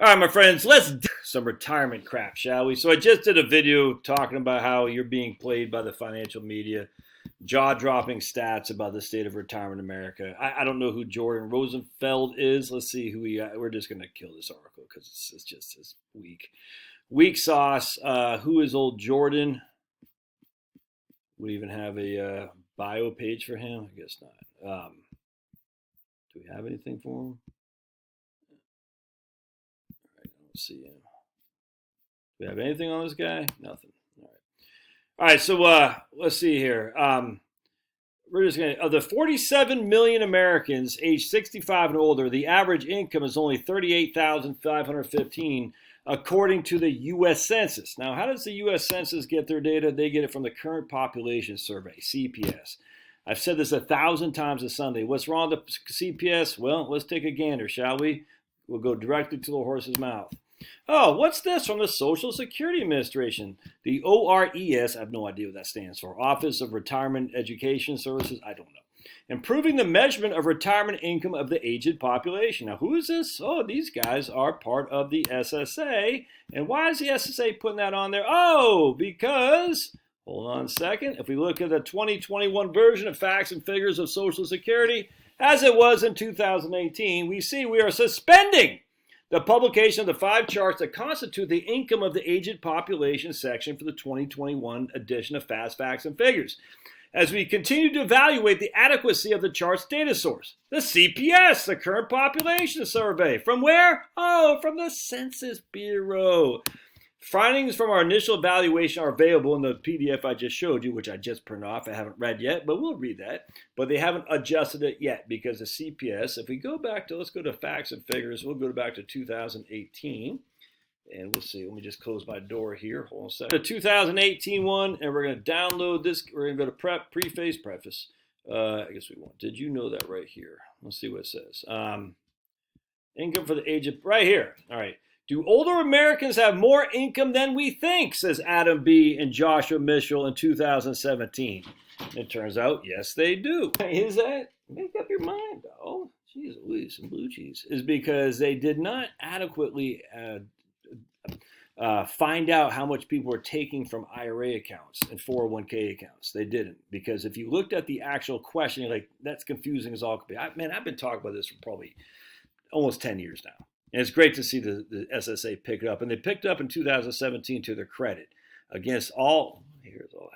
All right, my friends, let's do some retirement crap, shall we? So I just did a video talking about how you're being played by the financial media, jaw-dropping stats about the state of retirement in America. I don't know who Jordan Rosenfeld is. Let's see who we got. We're just going to kill this article because it's just as weak. Weak sauce. Who is old Jordan? We even have a bio page for him? I guess not. Do we have anything for him? Let's see. Do we have anything on this guy? Nothing. All right. So let's see here. We're just going to, of the 47 million Americans aged 65 and older, the average income is only 38,515, according to the U.S. Census. Now, how does the U.S. Census get their data? They get it from the Current Population Survey, CPS. I've said this 1,000 times a Sunday. What's wrong with CPS? Well, let's take a gander, shall we? We'll go directly to the horse's mouth. Oh, what's this from the Social Security Administration? The ORES, I have no idea what that stands for. Office of Retirement Education Services, I don't know. Improving the measurement of retirement income of the aged population. Now, who is this? Oh, these guys are part of the SSA. And why is the SSA putting that on there? Oh, because, hold on a second, if we look at the 2021 version of Facts and Figures of Social Security, as it was in 2018, we see we are suspending the publication of the 5 charts that constitute the income of the aged population section for the 2021 edition of Fast Facts and Figures, as we continue to evaluate the adequacy of the chart's data source, the CPS, the Current Population Survey. From where? Oh, from the Census Bureau. Findings from our initial evaluation are available in the PDF I just showed you, which I just printed off. I haven't read yet, but we'll read that. But they haven't adjusted it yet because the CPS, if we go back to, let's go to Facts and Figures, we'll go back to 2018. And we'll see. Let me just close my door here. Hold on a second. The 2018 one, and we're going to download this. We're going to go to preface. I guess we won't. Did you know that right here? Let's see what it says. Income for the age of, right here. All right. Do older Americans have more income than we think, says Adam B. and Joshua Mitchell in 2017. It turns out, yes, they do. Is that? Make up your mind, though. Jeez Louise, some blue cheese. Is because they did not adequately find out how much people were taking from IRA accounts and 401k accounts. They didn't. Because if you looked at the actual question, you're like, that's confusing as all could be. Man, I've been talking about this for probably almost 10 years now. And it's great to see the SSA pick it up. And they picked up in 2017 to their credit against all, I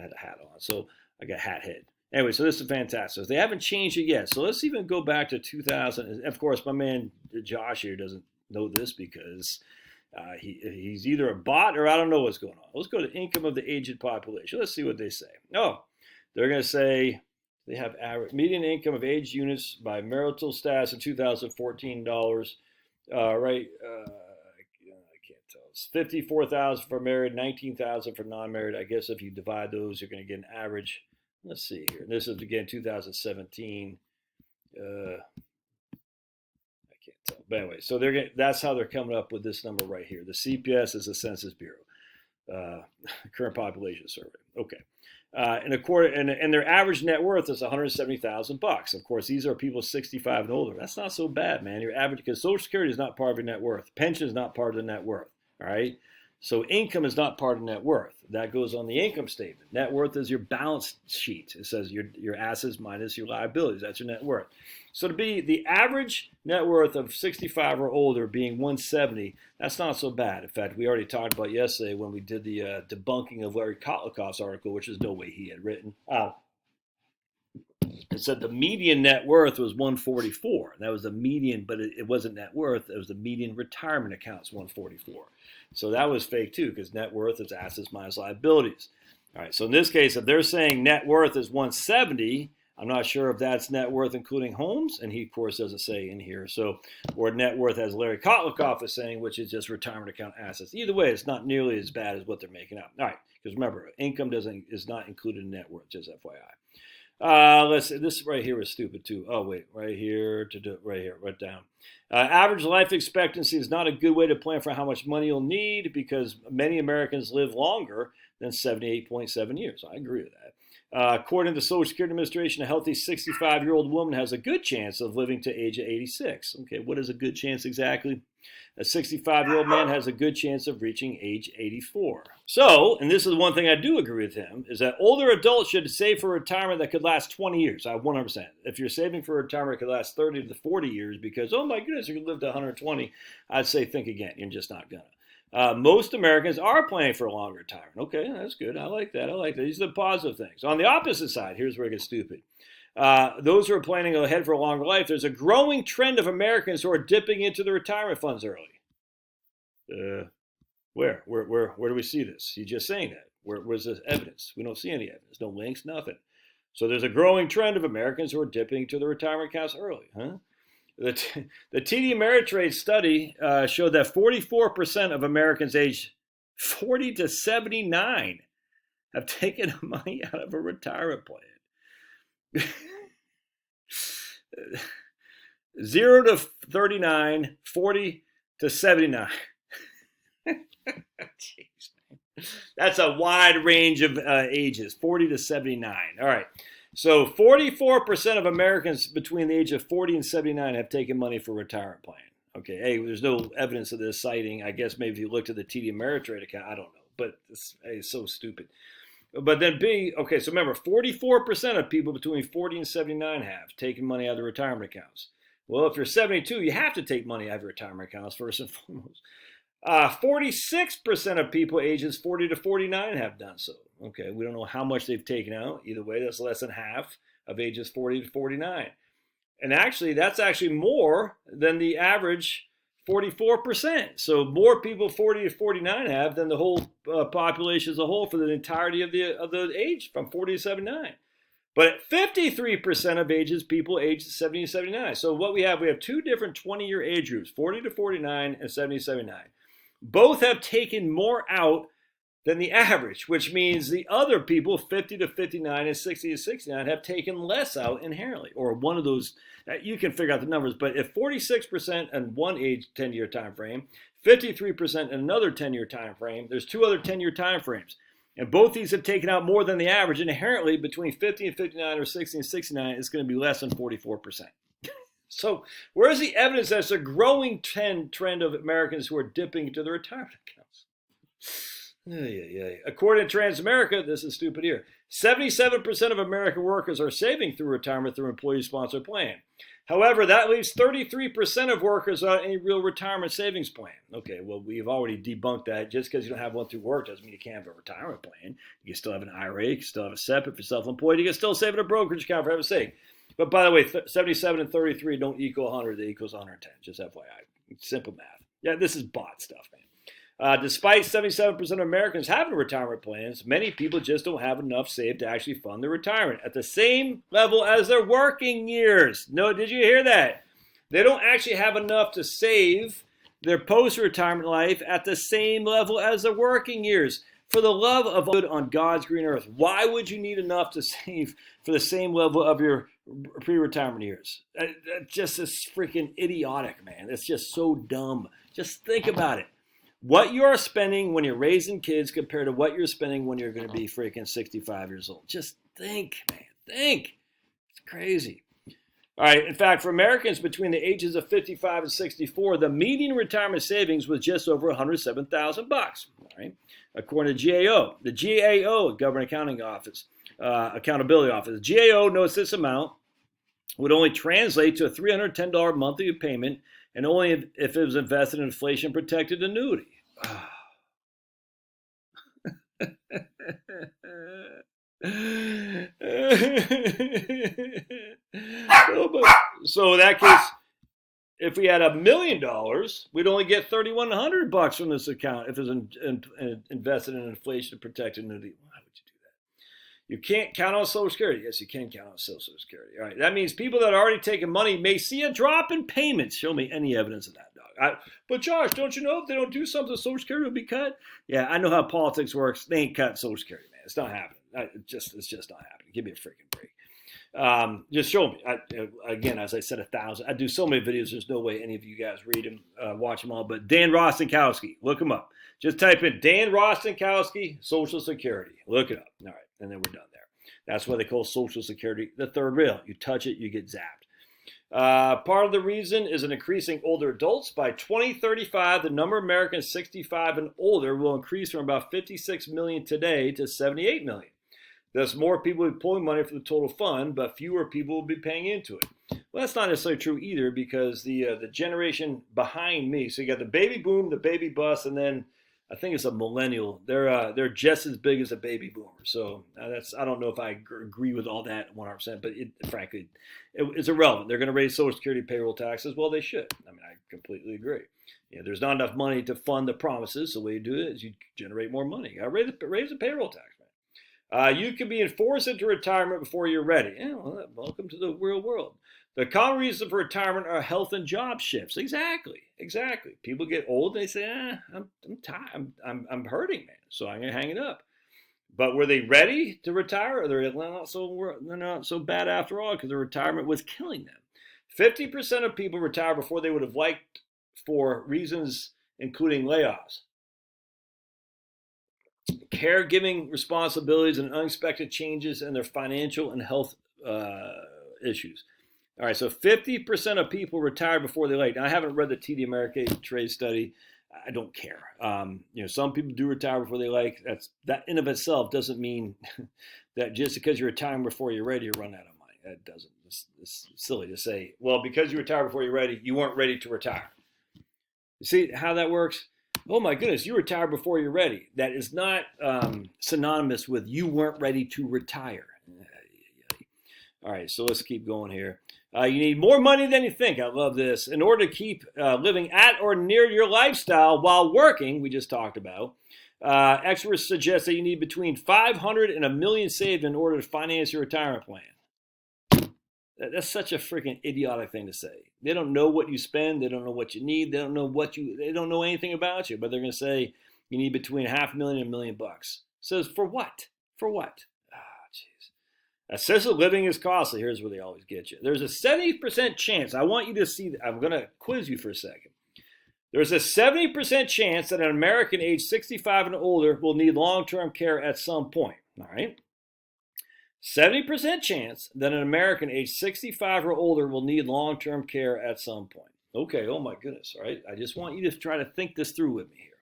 had a hat on, so I got hat head. Anyway, so this is fantastic. They haven't changed it yet. So let's even go back to 2000. And of course, my man Josh here doesn't know this because he's either a bot or I don't know what's going on. Let's go to income of the aged population. Let's see what they say. Oh, they're going to say they have average median income of aged units by marital status in 2014 dollars. I can't tell. It's 54,000 for married, 19,000 for non-married. I guess if you divide those, you're going to get an average. Let's see here. This is again 2017. I can't tell. But anyway, so that's how they're coming up with this number right here. The CPS is the Census Bureau, Current Population Survey. Okay. And their average net worth is $170,000. Of course, these are people 65 and older. That's not so bad, man. Your average, because Social Security is not part of your net worth. Pension is not part of the net worth. All right. So income is not part of net worth. That goes on the income statement. Net worth is your balance sheet. It says your assets minus your liabilities. That's your net worth. So to be the average net worth of 65 or older being 170, that's not so bad. In fact, we already talked about yesterday when we did the debunking of Larry Kotlikoff's article, which is no way he had written. It said the median net worth was 144. That was the median, but it wasn't net worth. It was the median retirement accounts, 144. So that was fake too, because net worth is assets minus liabilities. All right. So in this case, if they're saying net worth is 170, I'm not sure if that's net worth including homes, and he of course doesn't say in here. So, or net worth as Larry Kotlikoff is saying, which is just retirement account assets. Either way, it's not nearly as bad as what they're making up. All right. Because remember, income is not included in net worth, just FYI. Let's see. This right here is stupid too. Oh wait, right here right down. Average life expectancy is not a good way to plan for how much money you'll need because many Americans live longer than 78.7 years. I agree with that. According to the Social Security Administration, a healthy 65-year-old woman has a good chance of living to age of 86. Okay, what is a good chance exactly? A 65-year-old man has a good chance of reaching age 84. So, and this is one thing I do agree with him, is that older adults should save for retirement that could last 20 years. I 100%. If you're saving for retirement that could last 30 to 40 years because, oh my goodness, you could live to 120, I'd say think again. You're just not going to. Most Americans are planning for a longer retirement. Okay, that's good. I like that. These are the positive things. On the opposite side, here's where it gets stupid. Those who are planning ahead for a longer life, there's a growing trend of Americans who are dipping into the retirement funds early. Where do we see this? He's just saying that. Where's the evidence? We don't see any evidence. No links, nothing. So there's a growing trend of Americans who are dipping into the retirement accounts early. Huh? The TD Ameritrade study showed that 44% of Americans aged 40 to 79 have taken money out of a retirement plan. 0 to 39, 40 to 79. Jeez, man. That's a wide range of ages, 40 to 79. All right. So 44% of Americans between the age of 40 and 79 have taken money for a retirement plan. Okay, hey, there's no evidence of this citing. I guess maybe if you looked at the TD Ameritrade account, I don't know. But it's so stupid. But then B, okay, so remember, 44% of people between 40 and 79 have taken money out of their retirement accounts. Well, if you're 72, you have to take money out of your retirement accounts first and foremost. 46% of people ages 40 to 49 have done so. Okay, we don't know how much they've taken out. Either way, that's less than half of ages 40 to 49. And actually, that's actually more than the average 44%. So more people 40 to 49 have than the whole population as a whole for the entirety of the age from 40 to 79. But 53% of people aged 70 to 79. So what we have two different 20-year age groups, 40 to 49 and 70 to 79. Both have taken more out than the average, which means the other people, 50 to 59 and 60 to 69, have taken less out inherently, or one of those. You can figure out the numbers, but if 46% in one age 10-year time frame, 53% in another 10-year time frame, there's two other 10-year time frames, and both these have taken out more than the average. Inherently, between 50 and 59 or 60 and 69, it's going to be less than 44%. So where's the evidence that it's a growing trend of Americans who are dipping into their retirement accounts? According to Transamerica, this is stupid here, 77% of American workers are saving through retirement through employee-sponsored plan. However, that leaves 33% of workers without any real retirement savings plan. Okay, well, we've already debunked that. Just because you don't have one through work doesn't mean you can't have a retirement plan. You can still have an IRA, you can still have a SEP if you're self-employed, you can still save in a brokerage account, for heaven's sake. But by the way, 77 and 33 don't equal 100, they equals 110, just FYI. Simple math. Yeah, this is bot stuff, man. Despite 77% of Americans having retirement plans, many people just don't have enough saved to actually fund their retirement at the same level as their working years. No, did you hear that? They don't actually have enough to save their post-retirement life at the same level as their working years. For the love of good on God's green earth, why would you need enough to save for the same level of your pre-retirement years? Just is freaking idiotic, man. It's just so dumb. Just think about it. What you are spending when you're raising kids compared to what you're spending when you're going to be freaking 65 years old. Just think, man. Think. It's crazy. All right. In fact, for Americans between the ages of 55 and 64, the median retirement savings was just over $107,000. All right. According to GAO, the GAO, Government Accounting Office, Accountability Office, GAO notes this amount would only translate to a $310 monthly payment, and only if it was invested in inflation-protected annuity. So in that case, if we had $1 million, we'd only get $3,100 from this account if it was invested in an inflation-protected annuity. Why would you do that? You can't count on Social Security. Yes, you can count on Social Security. All right, that means people that are already taking money may see a drop in payments. Show me any evidence of that, dog. But Josh, don't you know if they don't do something, Social Security will be cut? Yeah, I know how politics works. They ain't cutting Social Security, man. It's not happening. It's just not happening. Give me a freaking break. Just show me. Again, as I said 1,000, I do so many videos. There's no way any of you guys read them, watch them all. But Dan Rostenkowski, look him up. Just type in Dan Rostenkowski, Social Security. Look it up. All right, and then we're done there. That's why they call Social Security the third rail. You touch it, you get zapped. Part of the reason is an increasing older adults. By 2035, the number of Americans 65 and older will increase from about 56 million today to 78 million. Thus, more people will be pulling money from the total fund, but fewer people will be paying into it. Well, that's not necessarily true either, because the generation behind me, so you got the baby boom, the baby bust, and then I think it's a millennial. They're just as big as a baby boomer. So I don't know if I agree with all that 100%, but frankly, it's irrelevant. They're going to raise Social Security payroll taxes. Well, they should. I mean, I completely agree. There's not enough money to fund the promises. So the way you do it is you generate more money. You got to raise the payroll tax. You can be enforced into retirement before you're ready. Well, welcome to the real world. The common reasons for retirement are health and job shifts. Exactly. People get old and they say, I'm tired. I'm hurting, man. So I'm going to hang it up. But were they ready to retire? Or they're not so bad after all, because the retirement was killing them. 50% of people retire before they would have liked for reasons including layoffs, caregiving responsibilities, and unexpected changes in their financial and health issues. All right, so 50% of people retired before they like. Now, I haven't read the TD Ameritrade study. I don't care. Some people do retire before they like. That in of itself doesn't mean that just because you're retiring before you're ready, you run out of money. That doesn't. It's silly to say, well, because you retire before you're ready, you weren't ready to retire. You see how that works? Oh my goodness, you retired before you're ready. That is not synonymous with you weren't ready to retire. All right, so let's keep going here. You need more money than you think. I love this. In order to keep living at or near your lifestyle while working, we just talked about, experts suggest that you need between $500 and $1 million saved in order to finance your retirement plan. That's such a freaking idiotic thing to say. They don't know what you spend. They don't know what you need. They don't know anything about you, but they're going to say you need between $500,000 and $1 million. Says for what? For what? Jeez. Assisted living is costly. Here's where they always get you. There's a 70% chance. I want you to see. I'm going to quiz you for a second. There's a 70% chance that an American age 65 and older will need long-term care at some point. All right. 70% chance that an American age 65 or older will need long-term care at some point. Okay, oh my goodness, all right? I just want you to try to think this through with me here.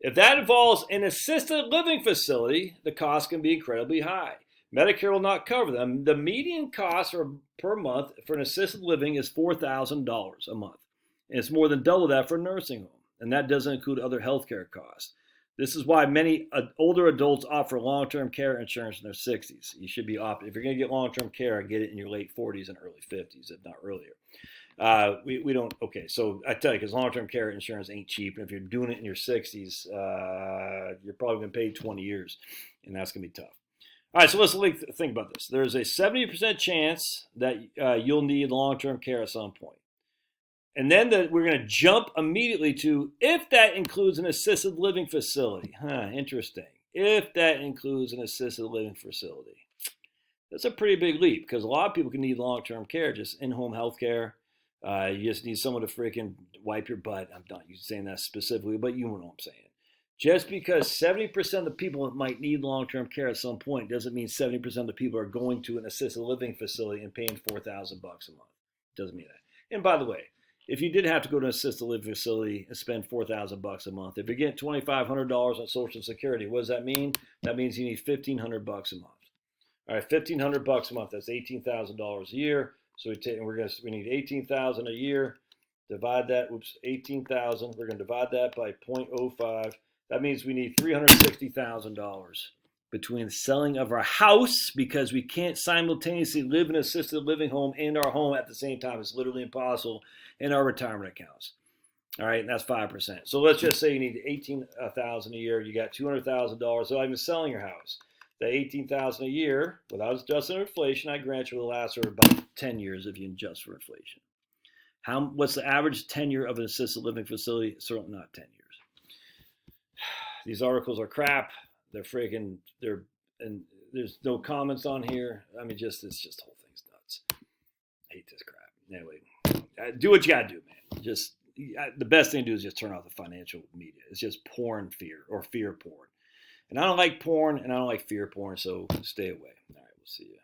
If that involves an assisted living facility, the cost can be incredibly high. Medicare will not cover them. The median cost per month for an assisted living is $4,000 a month. And it's more than double that for a nursing home. And that doesn't include other healthcare costs. This is why many older adults opt for long-term care insurance in their 60s. You should be opting. If you're going to get long-term care, get it in your late 40s and early 50s, if not earlier. We don't. Okay, so I tell you, because long-term care insurance ain't cheap, and if you're doing it in your 60s, you're probably going to pay 20 years, and that's going to be tough. All right, so let's think about this. There's a 70% chance that you'll need long-term care at some point. And then we're going to jump immediately to if that includes an assisted living facility. Interesting. If that includes an assisted living facility. That's a pretty big leap, because a lot of people can need long-term care, just in-home health care. You just need someone to freaking wipe your butt. I'm not saying that specifically, but you know what I'm saying. Just because 70% of the people might need long-term care at some point doesn't mean 70% of the people are going to an assisted living facility and paying $4,000 a month. Doesn't mean that. And by the way, if you did have to go to an assisted living facility and spend $4,000 a month, if you're getting $2,500 on Social Security, what does that mean? That means you need $1,500 a month. All right, $1,500 a month. That's $18,000 a year. So we need $18,000 a year. Divide that. 18,000. We're going to divide that by 0.05. That means we need $360,000 between the selling of our house, because we can't simultaneously live in an assisted living home and our home at the same time. It's literally impossible. In our retirement accounts. All right, and that's 5%. So let's just say you need $18,000 a year. You got $200,000. So even selling your house, the $18,000 a year without adjusting for inflation, I grant you will last for about 10 years if you adjust for inflation. What's the average tenure of an assisted living facility? Certainly not 10 years. These articles are crap. And there's no comments on here. I mean, the whole thing's nuts. I hate this crap. Anyway. Do what you gotta do, man. The best thing to do is just turn off the financial media. It's just fear porn. And I don't like porn, and I don't like fear porn, so stay away. All right. We'll see you.